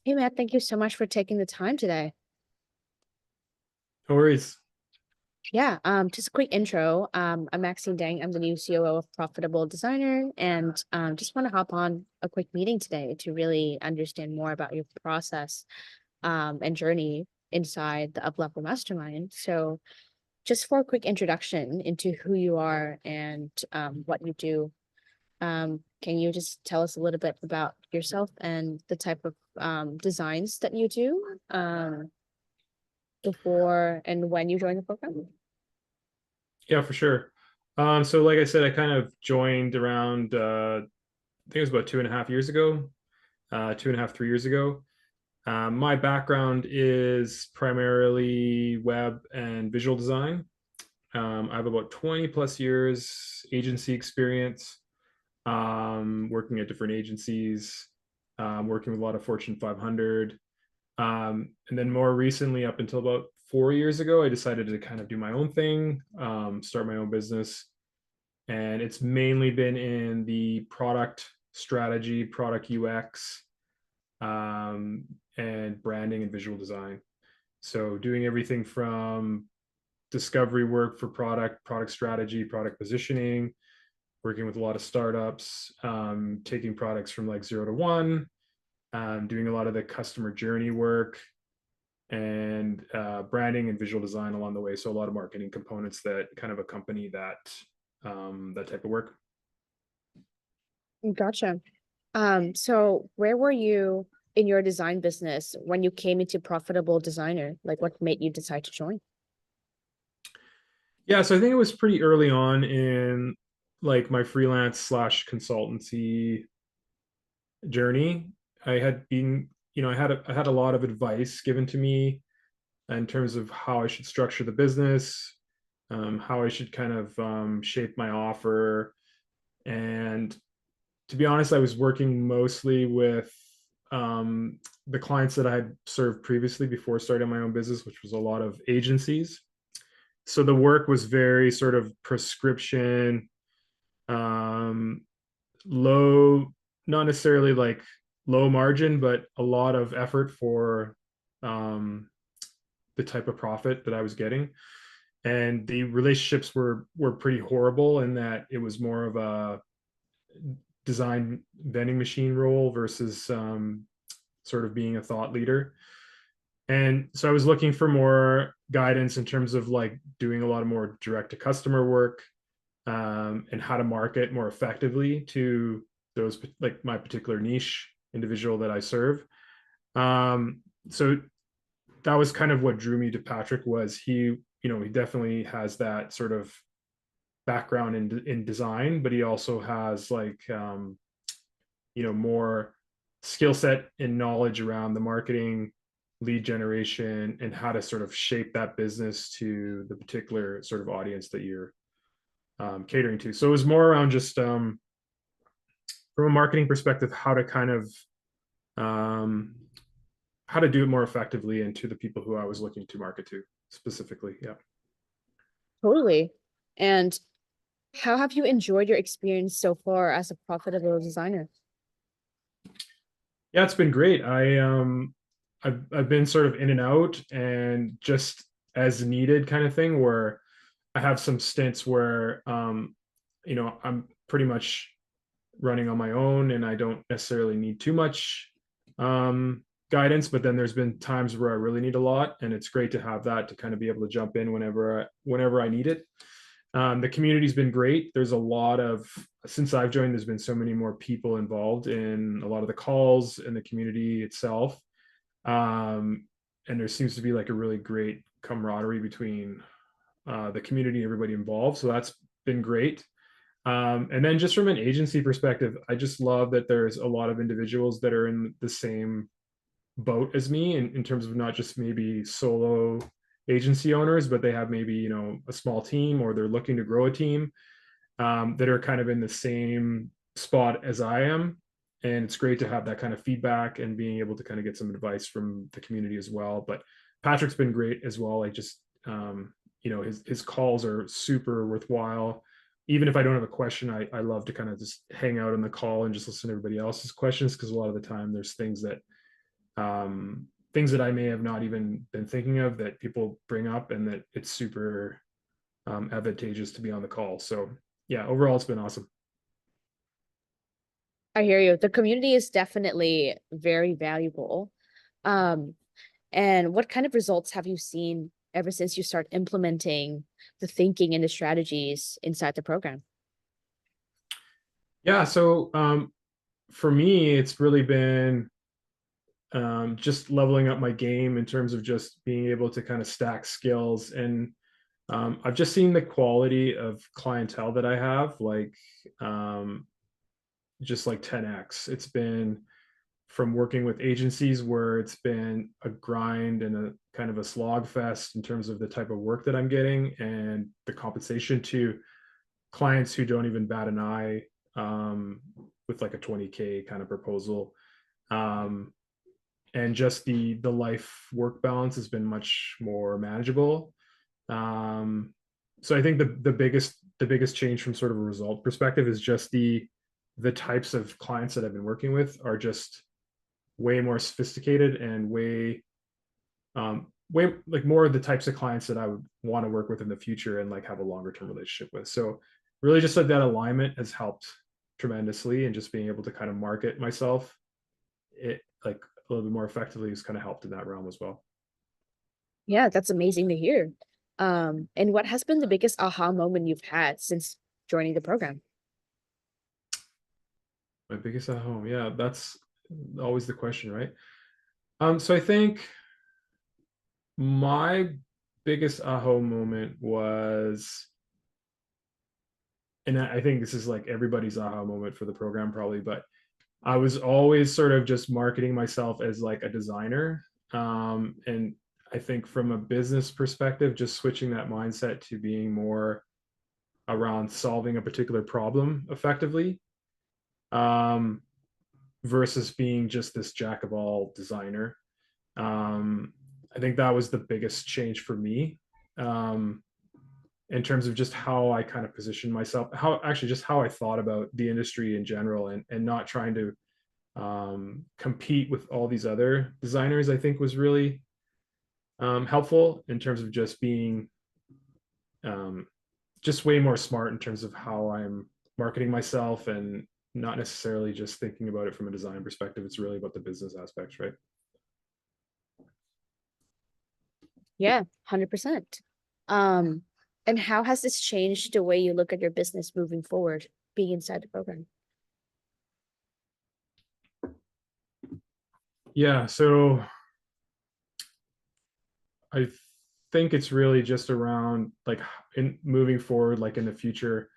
Hey Matt, thank you so much for taking the time today. No worries. Just a quick intro. I'm Maxine Dang. I'm the new COO of Profitable Designer, and just want to hop on a quick meeting today to really understand more about your process and journey inside the Uplevel Mastermind. So, just for a quick introduction into who you are and what you do, can you just tell us a little bit about yourself and the type of designs that you do before and when you joined the program? Yeah, for sure. So like I said, I kind of joined around I think it was about 2.5 years ago, 2.5, 3 years ago. My background is primarily web and visual design. I have about 20 plus years agency experience, working at different agencies, working with a lot of Fortune 500. And then more recently, up until about 4 years ago, I decided to kind of do my own thing, start my own business. And it's mainly been in the product strategy, product UX, um, and branding and visual design. So doing everything from discovery work for product strategy, product positioning, working with a lot of startups, taking products from like 0 to 1, doing a lot of the customer journey work, and branding and visual design along the way. So a lot of marketing components that kind of accompany that type of work. Gotcha. So where were you in your design business when you came into Profitable Designer? Like what made you decide to join? Yeah, so I think it was pretty early on in like my freelance slash consultancy journey. I had been, I had a lot of advice given to me in terms of how I should structure the business, how I should kind of shape my offer. And to be honest, I was working mostly with the clients that I had served previously before starting my own business, which was a lot of agencies. So the work was very sort of prescription, um, low, not necessarily like low margin, but a lot of effort for um, the type of profit that I was getting. And the relationships were pretty horrible in that it was more of a design vending machine role versus sort of being a thought leader. And so I was looking for more guidance in terms of like doing a lot of more direct to customer work, and how to market more effectively to those like my particular niche individual that I serve. So that was kind of what drew me to Patrick. Was he definitely has that sort of background in design, but he also has like more skill set and knowledge around the marketing, lead generation, and how to sort of shape that business to the particular sort of audience that you're catering to. So it was more around just from a marketing perspective, how to kind of um, how to do it more effectively and to the people who I was looking to market to specifically. Yeah. Totally. And how have you enjoyed your experience so far as a profitable designer? Yeah, it's been great. I've been sort of in and out and just as needed kind of thing, where I have some stints where I'm pretty much running on my own and I don't necessarily need too much guidance, but then there's been times where I really need a lot, and it's great to have that to kind of be able to jump in whenever I need it. The community's been great. There's a lot of Since I've joined, there's been so many more people involved in a lot of the calls and the community itself. Um, and there seems to be like a really great camaraderie between the community, everybody involved. So that's been great. And then just from an agency perspective, I just love that there's a lot of individuals that are in the same boat as me in terms of not just maybe solo agency owners, but they have maybe, a small team or they're looking to grow a team, that are kind of in the same spot as I am. And it's great to have that kind of feedback and being able to kind of get some advice from the community as well. But Patrick's been great as well. Like just, his calls are super worthwhile. Even if I don't have a question, I love to kind of just hang out on the call and just listen to everybody else's questions, because a lot of the time there's things that things that I may have not even been thinking of that people bring up, and that it's super advantageous to be on the call. So yeah, overall, it's been awesome. I hear you. The community is definitely very valuable. Um, and what kind of results have you seen ever since you start implementing the thinking and the strategies inside the program? Yeah, so for me, it's really been just leveling up my game in terms of just being able to kind of stack skills. And I've just seen the quality of clientele that I have, like um, just like 10x. It's been from working with agencies where it's been a grind and a kind of a slog fest in terms of the type of work that I'm getting and the compensation, to clients who don't even bat an eye with like a 20K kind of proposal. Um, and just the life work balance has been much more manageable. Um, so I think the biggest change from sort of a result perspective is just the types of clients that I've been working with are just way more sophisticated and way like more of the types of clients that I would want to work with in the future and like have a longer term relationship with. So really just like that alignment has helped tremendously, and just being able to kind of market myself it like a little bit more effectively has kind of helped in that realm as well. Yeah, that's amazing to hear. And what has been the biggest aha moment you've had since joining the program? My biggest at home, yeah, that's always the question, right? So I think my biggest aha moment was, and I think this is like everybody's aha moment for the program probably, but I was always sort of just marketing myself as like a designer. And I think from a business perspective, just switching that mindset to being more around solving a particular problem effectively, um, versus being just this jack of all designer. Um, I think that was the biggest change for me, um, in terms of just how I kind of positioned myself, how actually just how I thought about the industry in general, and not trying to compete with all these other designers. I think was really helpful in terms of just being um, just way more smart in terms of how I'm marketing myself, and not necessarily just thinking about it from a design perspective. It's really about the business aspects, right? Yeah, 100%. Um, and how has this changed the way you look at your business moving forward, being inside the program? Yeah, so I think it's really just around like in moving forward, like in the future,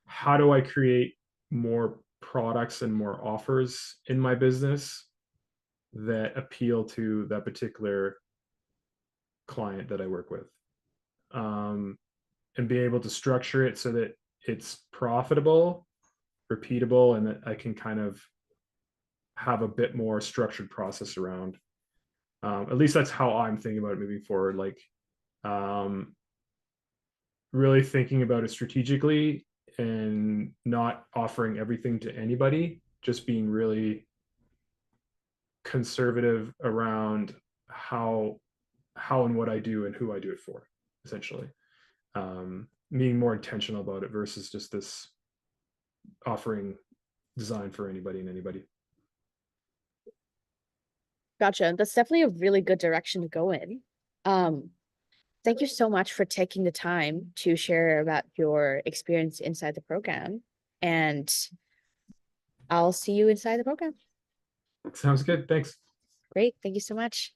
how do I create more products and more offers in my business that appeal to that particular client that I work with, um, and be able to structure it so that it's profitable, repeatable, and that I can kind of have a bit more structured process around. At least that's how I'm thinking about it moving forward. Like um, really thinking about it strategically and not offering everything to anybody, just being really conservative around how and what I do and who I do it for, essentially. Being more intentional about it versus just this offering design for anybody and anybody. Gotcha. That's definitely a really good direction to go in. Um, Thank you so much for taking the time to share about your experience inside the program. And I'll see you inside the program. Sounds good. Thanks. Great. Thank you so much.